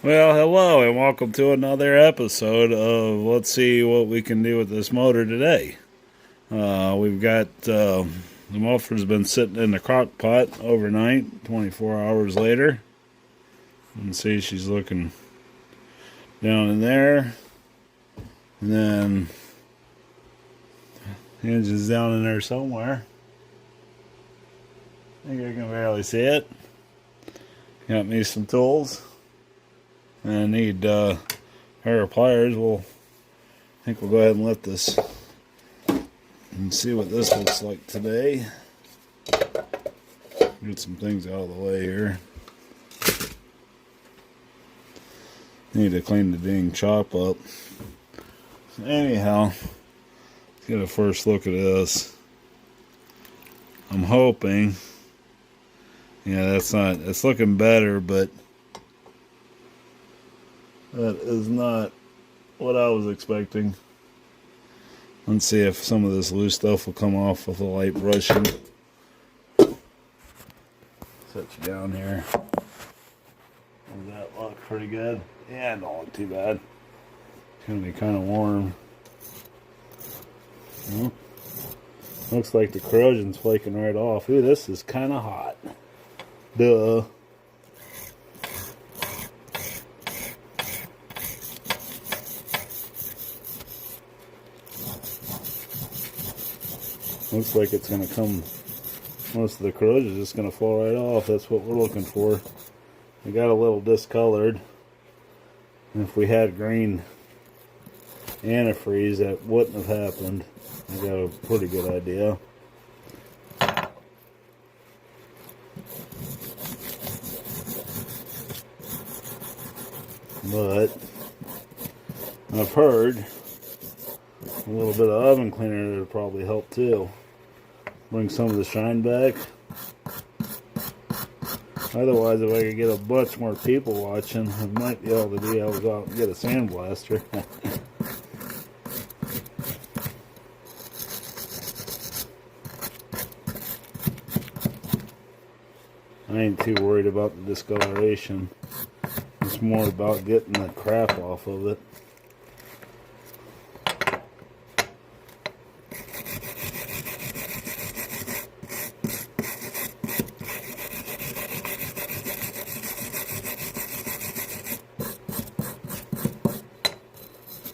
Well, hello and welcome to another episode of Let's See What We Can Do with This Motor Today. We've got the muffler's been sitting in the crock pot overnight, 24 hours later. You can see she's looking down in there. And then hinge is down in there somewhere. I think I can barely see it. Got me some tools. And I need a pair of pliers. I think we'll go ahead and lift this and see what this looks like today. Get some things out of the way here. Need to clean the dang chop up. So anyhow, let's get a first look at this. I'm hoping, yeah, it's looking better, but that is not what I was expecting. Let's see if some of this loose stuff will come off with a light brushing. Set you down here. Does that look pretty good? Yeah, it don't look too bad. It's going to be kind of warm. Well, looks like the corrosion's flaking right off. Ooh, this is kind of hot. Duh. Looks like it's going to come, most of the corrosion is just going to fall right off. That's what we're looking for. We got a little discolored. And if we had green antifreeze, that wouldn't have happened. I got a pretty good idea. But I've heard a little bit of oven cleaner would probably help too. Bring some of the shine back. Otherwise, if I could get a bunch more people watching, I might be able to go out and get a sandblaster. I ain't too worried about the discoloration. It's more about getting the crap off of it.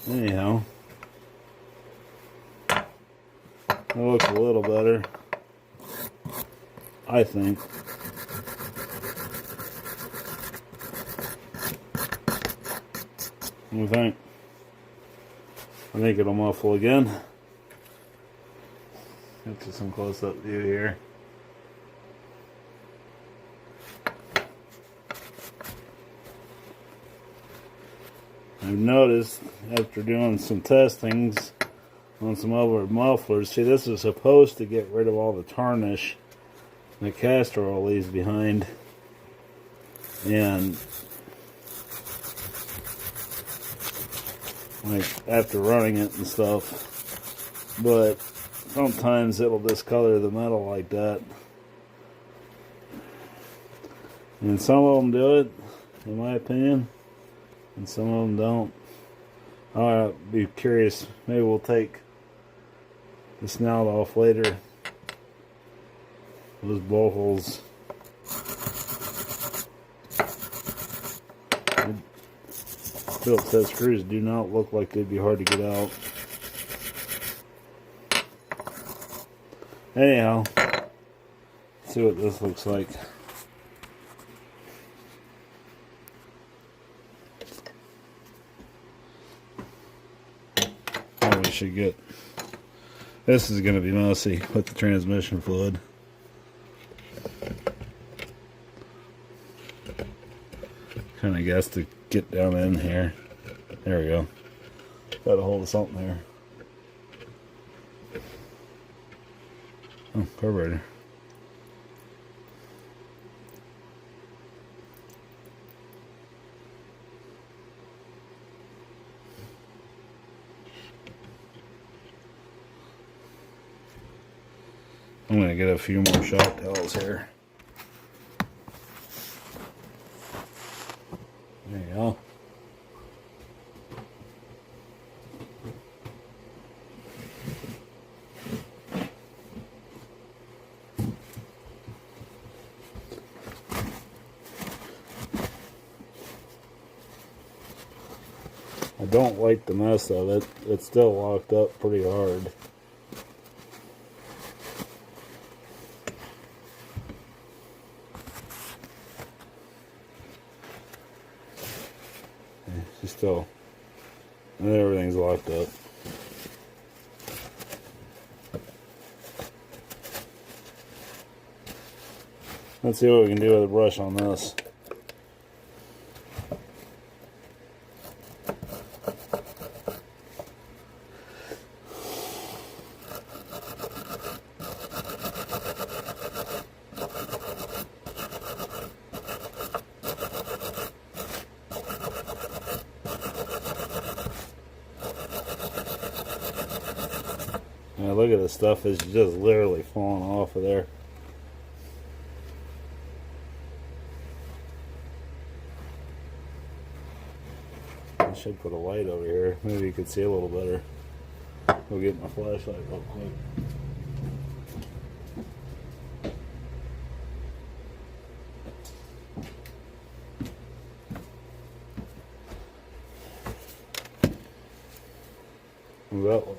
Anyhow, it looks a little better, I think. What do you think? I think it'll muffle again. Get to some close-up view here. I've noticed after doing some testings on some other mufflers, see, this is supposed to get rid of all the tarnish the castor oil leaves behind, and like after running it and stuff, but sometimes it'll discolor the metal like that, and some of them do it, in my opinion, and some of them don't. I'll be curious. Maybe we'll take the snout off later. Those blowholes. Phillips head screws do not look like they'd be hard to get out. Anyhow, let's see what this looks like. We should get, this is going to be messy with the transmission fluid. Kind of guess to get down in here. There we go. Got a hold of something there. Oh, carburetor. I'm going to get a few more shock towels here. There you go. I don't like the mess of it. It's still locked up pretty hard. It's still, and everything's locked up. Let's see what we can do with a brush on this. Now look at this stuff, it's just literally falling off of there. I should put a light over here. Maybe you could see a little better. Go get my flashlight real quick. That one.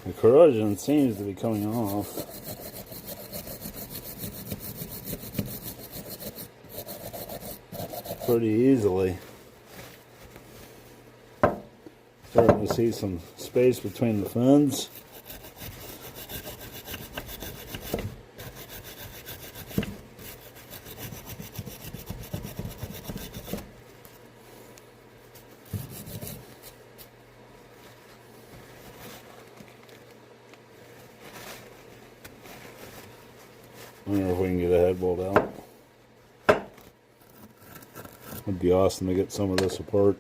The corrosion seems to be coming off. Pretty easily. Starting to see some space between the fins. I wonder if we can get a head bolt out. It'd be awesome to get some of this apart.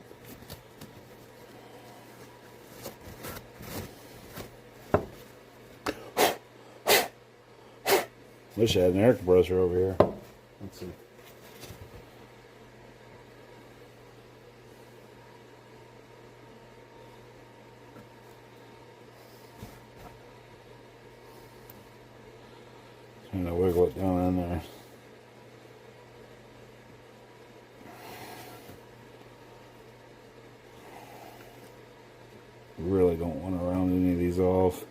Wish I had an air compressor over here. Let's see. Trying to wiggle it down in there. Really don't want to round any of these off.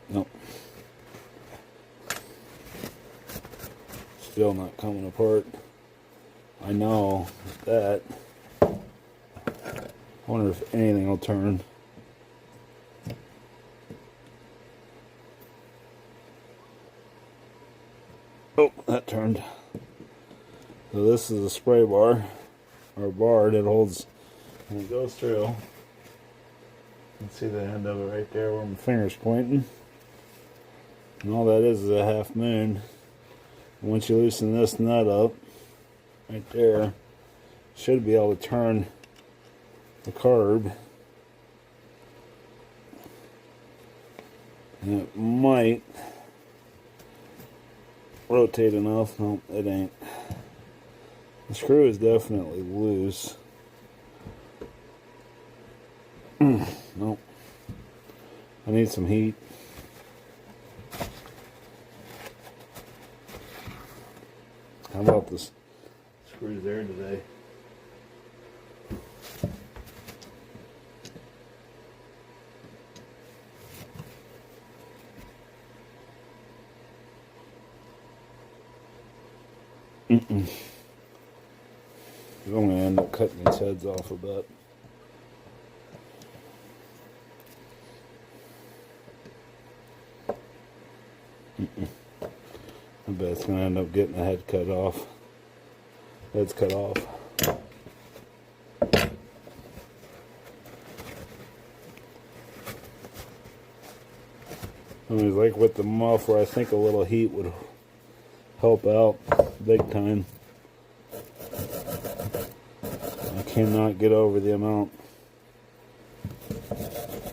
Nope. Still not coming apart. I know that. I wonder if anything will turn. Oh, that turned. So this is a spray bar, or bar that holds, and it goes through. You can see the end of it right there where my finger's pointing. And all that is a half moon. And once you loosen this nut up, right there, should be able to turn the carb. And it might rotate enough. No, it ain't. The screw is definitely loose. Nope. I need some heat. How about this screws there today? I'm going to end up cutting these heads off a bit. I bet it's going to end up getting the head cut off. Head's cut off. I mean, like with the muffler, I think a little heat would help out big time. I cannot get over the amount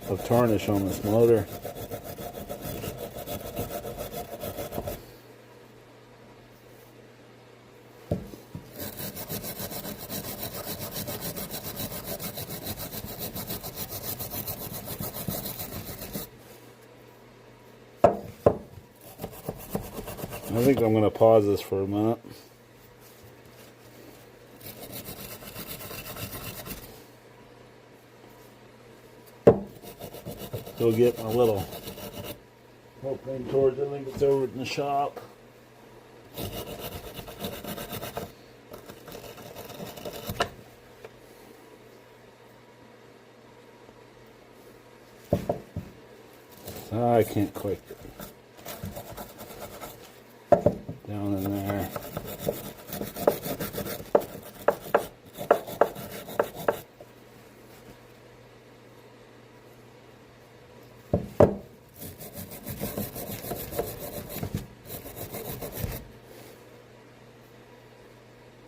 of tarnish on this motor. I think I'm going to pause this for a minute. Go get my little propane torch. I think it's over in the shop. I can't quite get down in there.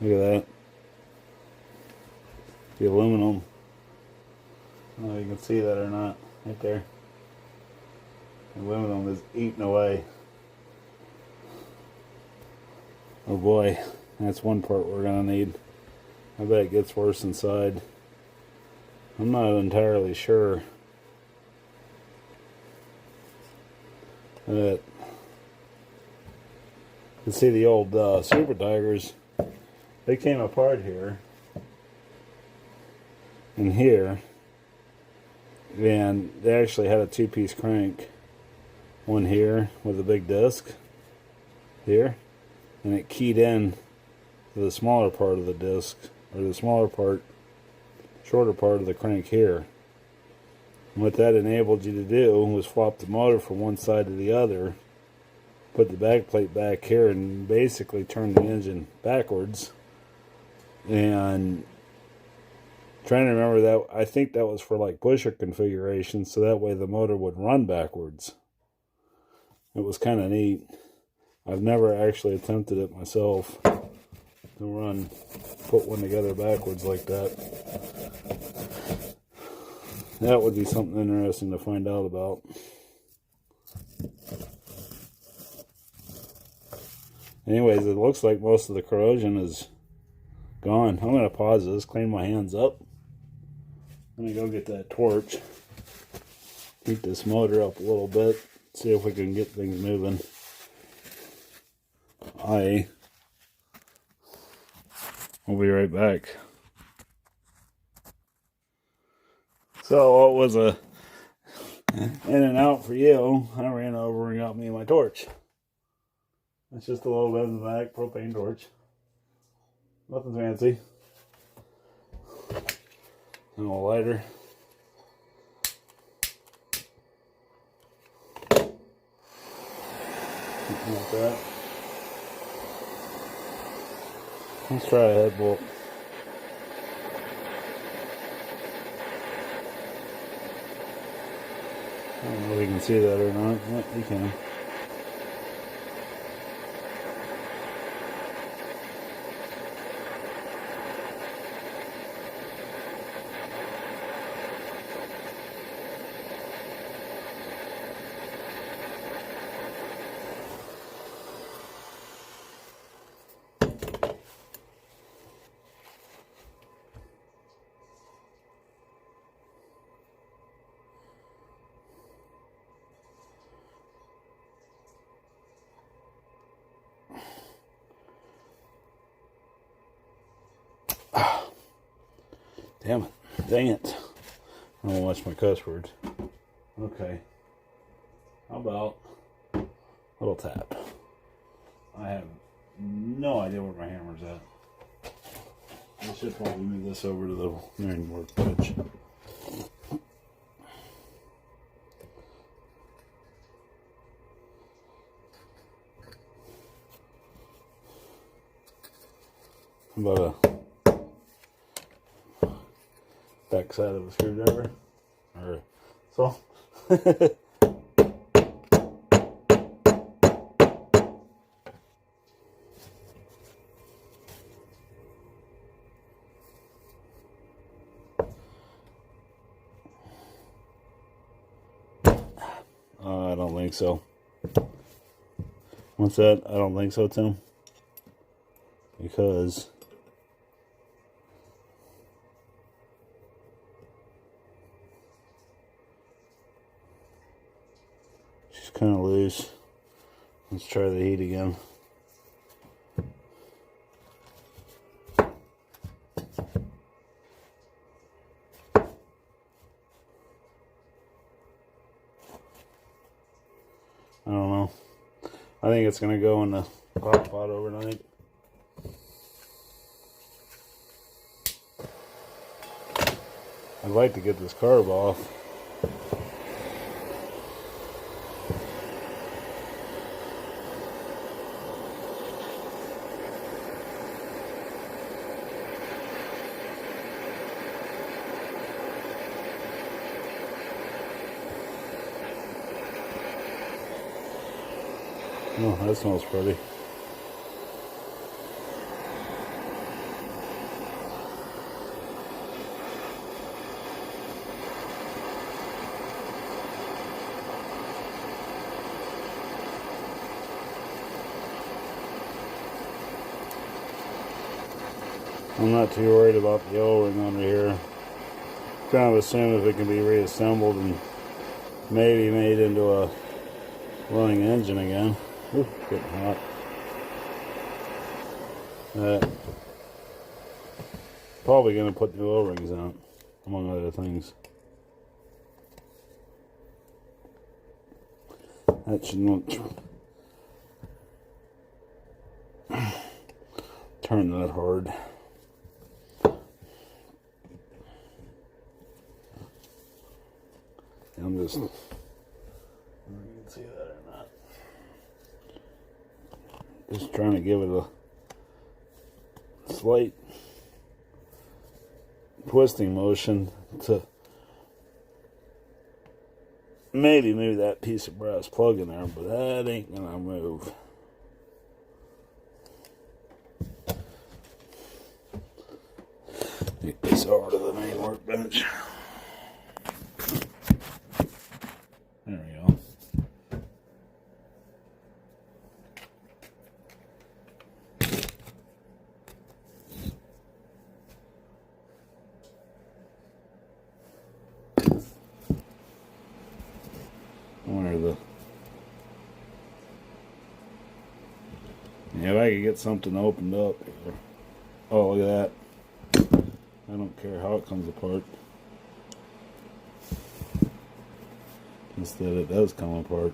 Look at that. The aluminum. I don't know if you can see that or not. Right there. The aluminum is eating away. Oh boy. That's one part we're going to need. I bet it gets worse inside. I'm not entirely sure. But you can see the old Super Tigers. They came apart here and here, and they actually had a two-piece crank. One here with a big disc here, and it keyed in to the smaller part of the disc, or the smaller part, shorter part of the crank here. And what that enabled you to do was swap the motor from one side to the other, put the back plate back here, and basically turn the engine backwards. And trying to remember that, I think that was for like pusher configuration, so that way the motor would run backwards. It was kind of neat. I've never actually attempted it myself to put one together backwards like that. That would be something interesting to find out about. Anyways, it looks like most of the corrosion is gone. I'm going to pause this, clean my hands up. Let me go get that torch. Heat this motor up a little bit. See if we can get things moving. We'll be right back. So what was a in and out for you, I ran over and got me my torch. It's just a little bit in the back, propane torch. Nothing fancy. And a lighter. Something like that. Let's try a head bolt. I don't know if you can see that or not. Yeah, you can. Damn it. Dang it. I don't watch my cuss words. Okay. How about a little tap? I have no idea where my hammer's at. I should probably move this over to the main workbench. How about a back side of a screwdriver? Or so. I don't think so. What's that? I don't think so, Tim. Because she's kind of loose. Let's try the heat again. I don't know. I think it's going to go in the cockpot overnight. I'd like to get this carb off. Oh, that smells pretty. I'm not too worried about the O-ring under here. Kind of assume if it can be reassembled and maybe made into a running engine again. Ooh, getting hot. Probably going to put new O-rings on it, among other things. That should not turn that hard. I'm just, I don't know if you can see that or not. Just trying to give it a slight twisting motion to maybe move that piece of brass plug in there, but that ain't gonna move. Take this over to the main workbench. There we go. Yeah, if I could get something opened up here. Oh, look at that. I don't care how it comes apart. Instead, it does come apart.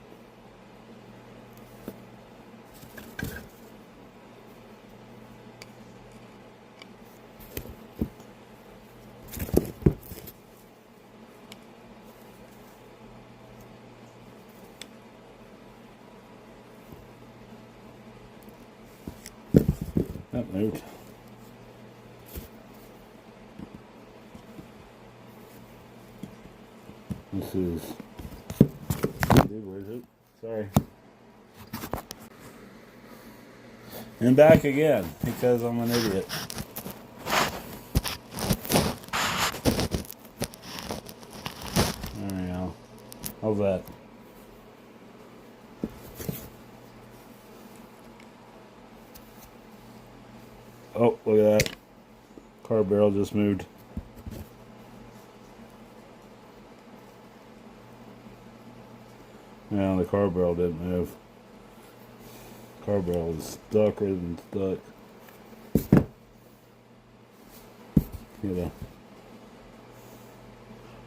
That moved. This is... Where's it? Sorry. And back again, because I'm an idiot. There we go. How's that? Oh, look at that. Car barrel just moved. Yeah, the car barrel didn't move. Car barrel is stuck or isn't stuck. You know.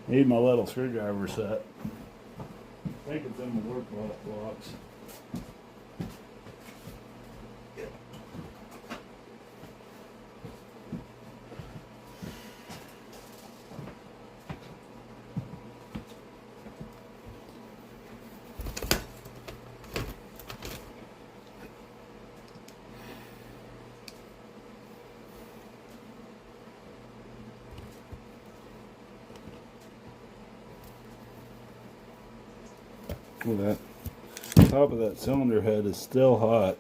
Need my little screwdriver set. I think it's in the work box. Look at that. Top of that cylinder head is still hot.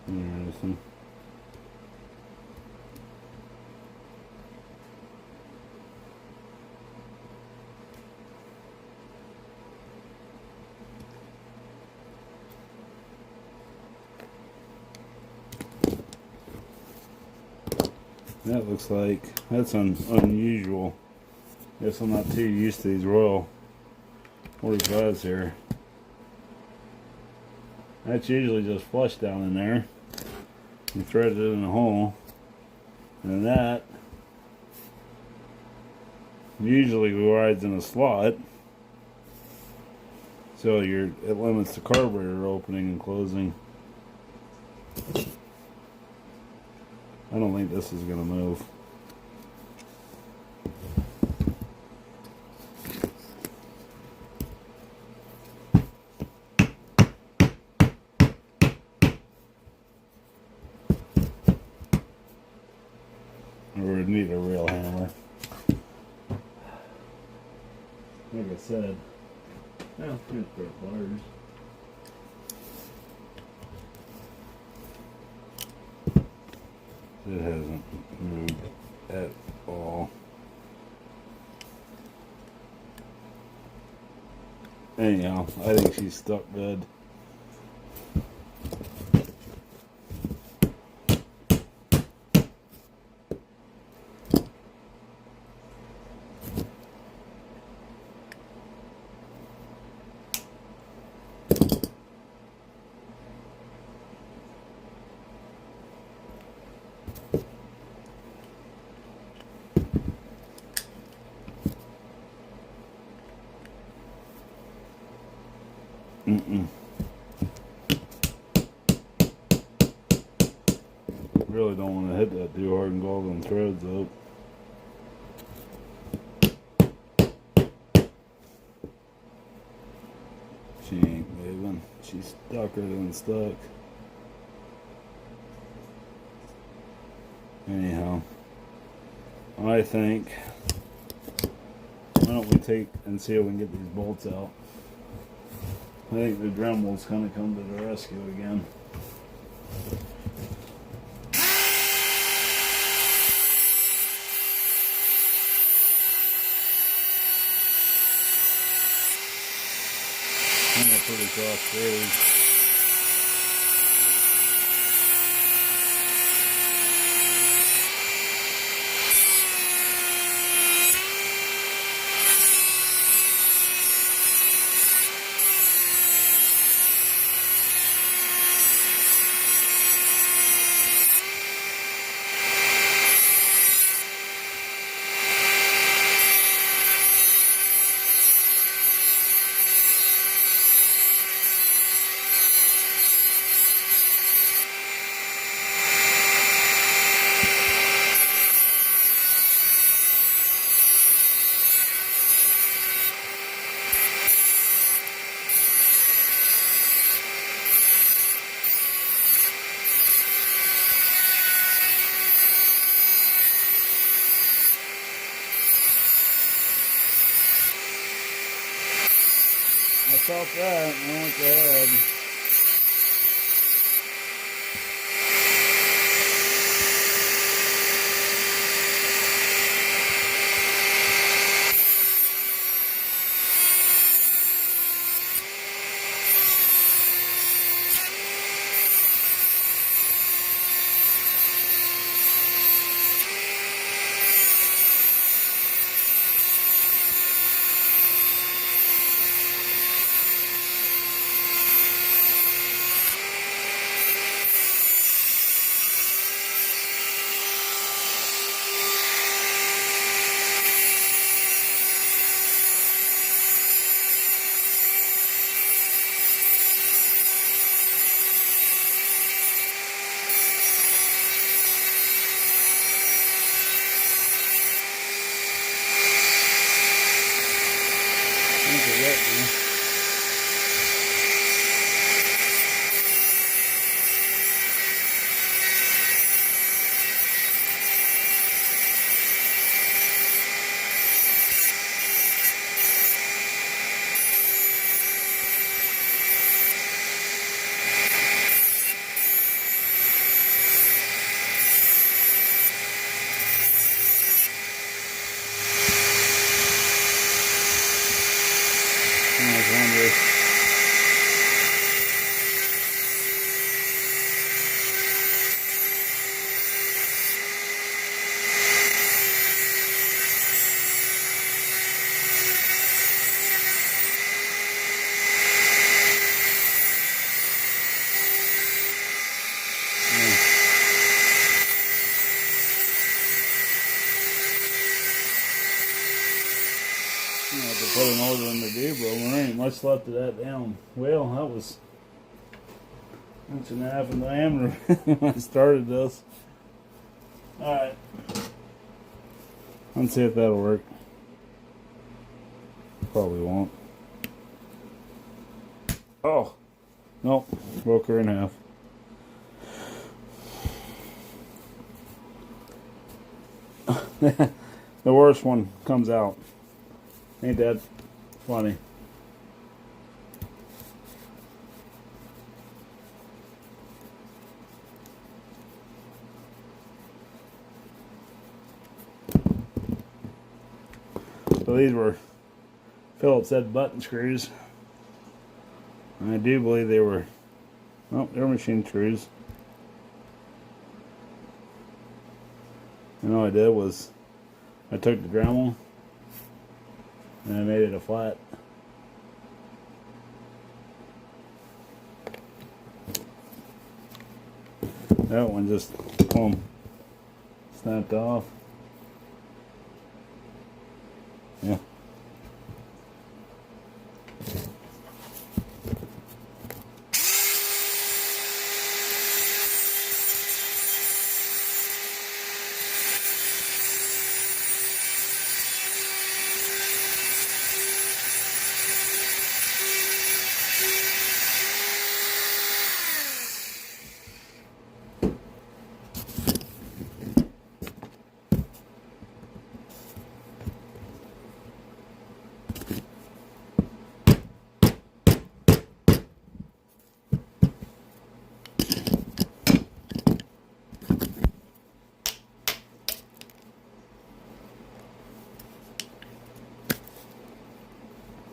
Interesting. That looks like that's unusual. Guess I'm not too used to these Royal 45s here. That's usually just flush down in there. You thread it in a hole, and that usually rides in a slot, so it limits the carburetor opening and closing. I don't think this is going to move. We would need a real hammer. Like I said, well, here's the pliers. It hasn't moved at all. Anyhow, I think she's stuck good. Really don't want to hit that too hard and go all them threads up. She ain't moving. She's stucker than stuck. Anyhow, I think, why don't we take and see if we can get these bolts out. I think the Dremels kind of come to the rescue again. And they're pretty cross grades. I felt that, and I went ahead. put an order in the Debro. There ain't much left of that damn wheel. That was an inch and a half in diameter when I started this. Alright. Let's see if that'll work. Probably won't. Oh. Nope. Broke her in half. The worst one comes out. Ain't that funny? So these were Phillips head button screws. And I do believe they were, well, they were machine screws. And all I did was I took the Dremel and I made it a flat. That one just, boom, snapped off. Yeah.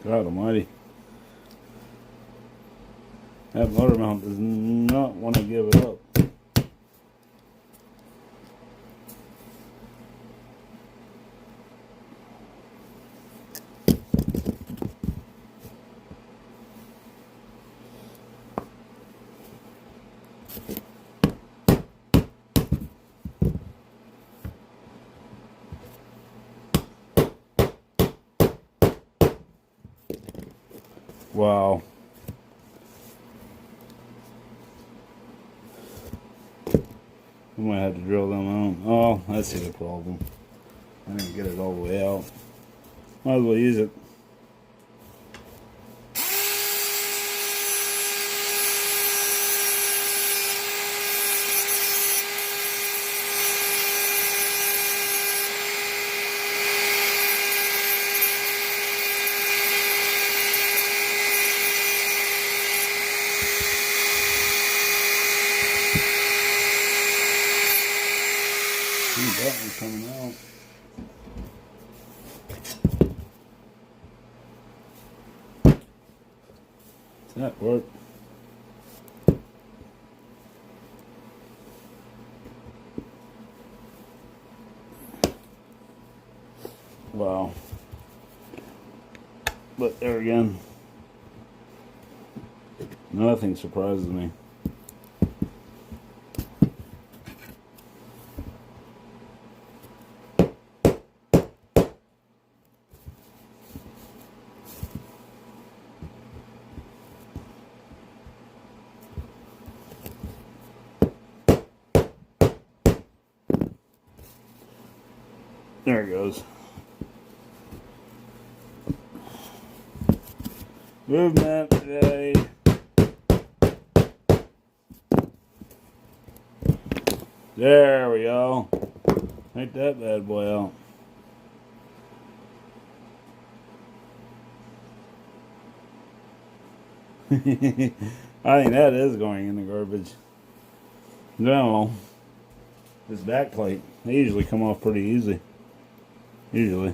God almighty. That motor mount does not want to give it up. Wow. I might have to drill them out. Oh, I see the problem. I didn't get it all the way out. Might as well use it. That one's coming out. Does that work? Wow. But there again, nothing surprises me. There it goes. Movement today. There we go. Take that bad boy out. I think that is going in the garbage. No. This back plate, they usually come off pretty easy. Usually.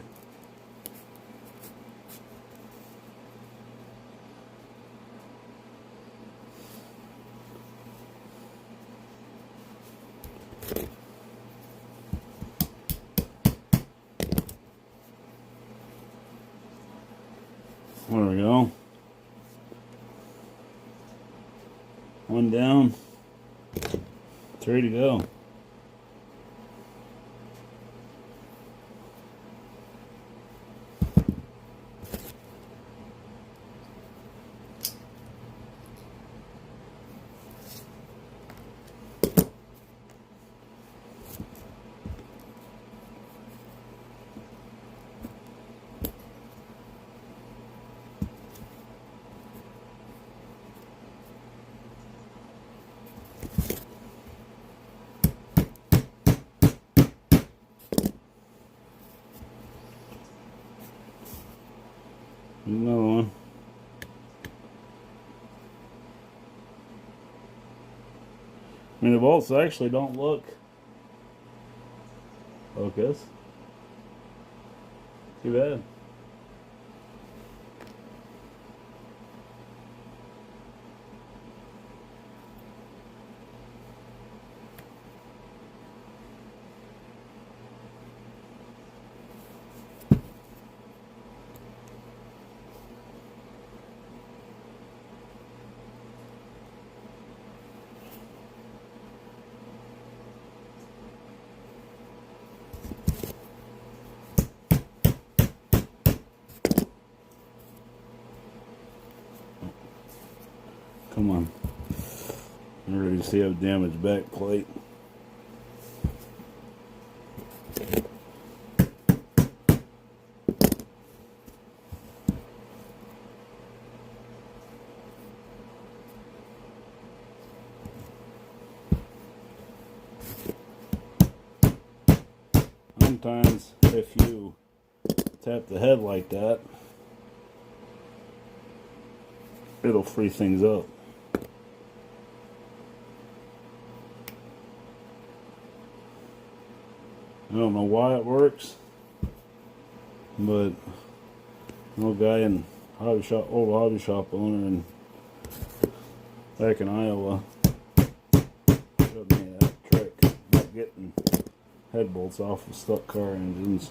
There we go. One down. 3 to go. Another one. I mean, the bolts actually don't look. Focus. Too bad. Come on. I already see a damaged back plate. Sometimes if you tap the head like that, it'll free things up. I don't know why it works, but an old guy in old hobby shop owner in back in Iowa showed me that trick about getting head bolts off of stuck car engines.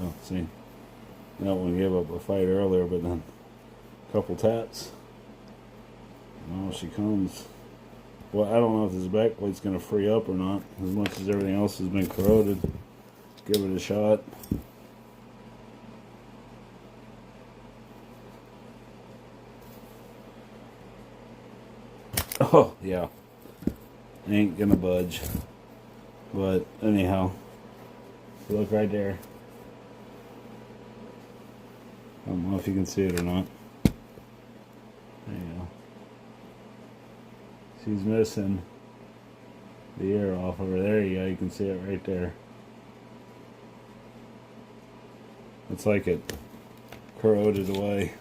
Oh, see, that one gave up a fight earlier, but then a couple taps, now she comes. Well, I don't know if this back plate's going to free up or not. As much as everything else has been corroded, let's give it a shot. Oh, yeah. Ain't going to budge. But anyhow, look right there. I don't know if you can see it or not. There you go. She's missing the air off over there. You go. You can see it right there. It's like it corroded away.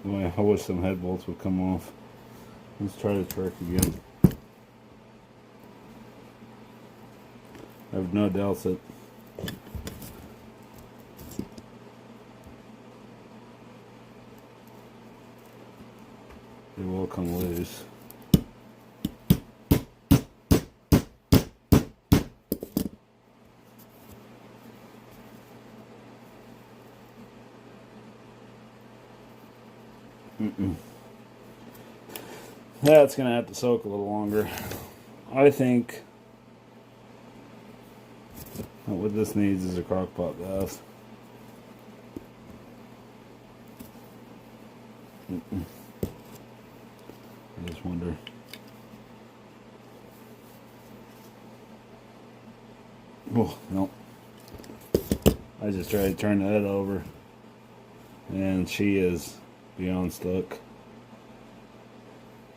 Boy, I wish some head bolts would come off. Let's try the trick again. I have no doubts that it will come loose. That's going to have to soak a little longer. I think that what this needs is a crockpot bath. I just wonder. Oh, no. I just tried to turn the head over, and she is beyond stuck.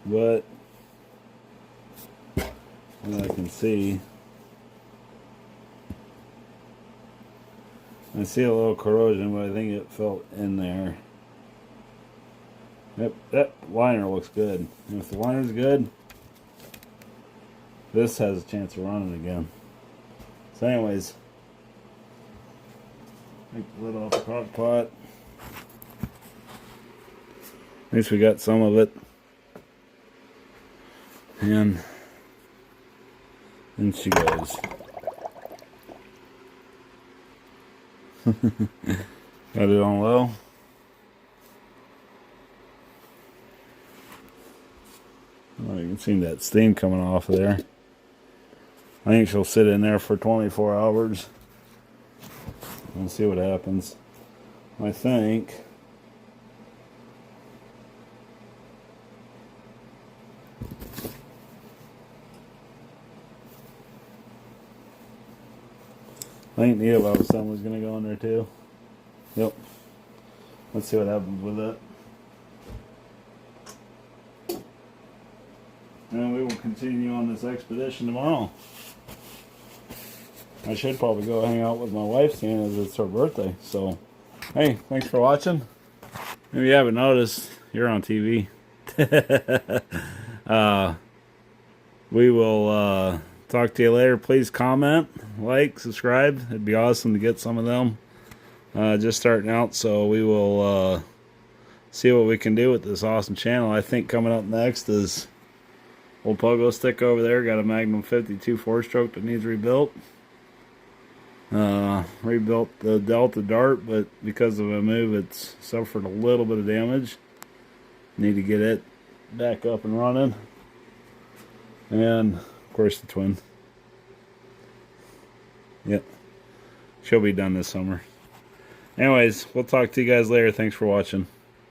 But what I can see, I see a little corrosion, but I think it felt in there. Yep, that liner looks good. And if the liner's good, this has a chance of running again. So anyways, take the lid off the crock pot. At least we got some of it. And in she goes. Got it on low. Oh, you can see that steam coming off of there. I think she'll sit in there for 24 hours and see what happens. I think the valve assembly is going to go in there too. Yep. Let's see what happens with that. And we will continue on this expedition tomorrow. I should probably go hang out with my wife, seeing as it's her birthday. So, hey, thanks for watching. If you haven't noticed, you're on TV. We will talk to you later. Please comment, like, subscribe. It'd be awesome to get some of them. Just starting out, so we will see what we can do with this awesome channel. I think coming up next is old pogo stick over there. Got a Magnum 52 4-stroke that needs rebuilt. Rebuilt the Delta Dart, but because of a move, it's suffered a little bit of damage. Need to get it back up and running. And of course the twin. Yep, she'll be done this summer. Anyways, we'll talk to you guys later. Thanks for watching.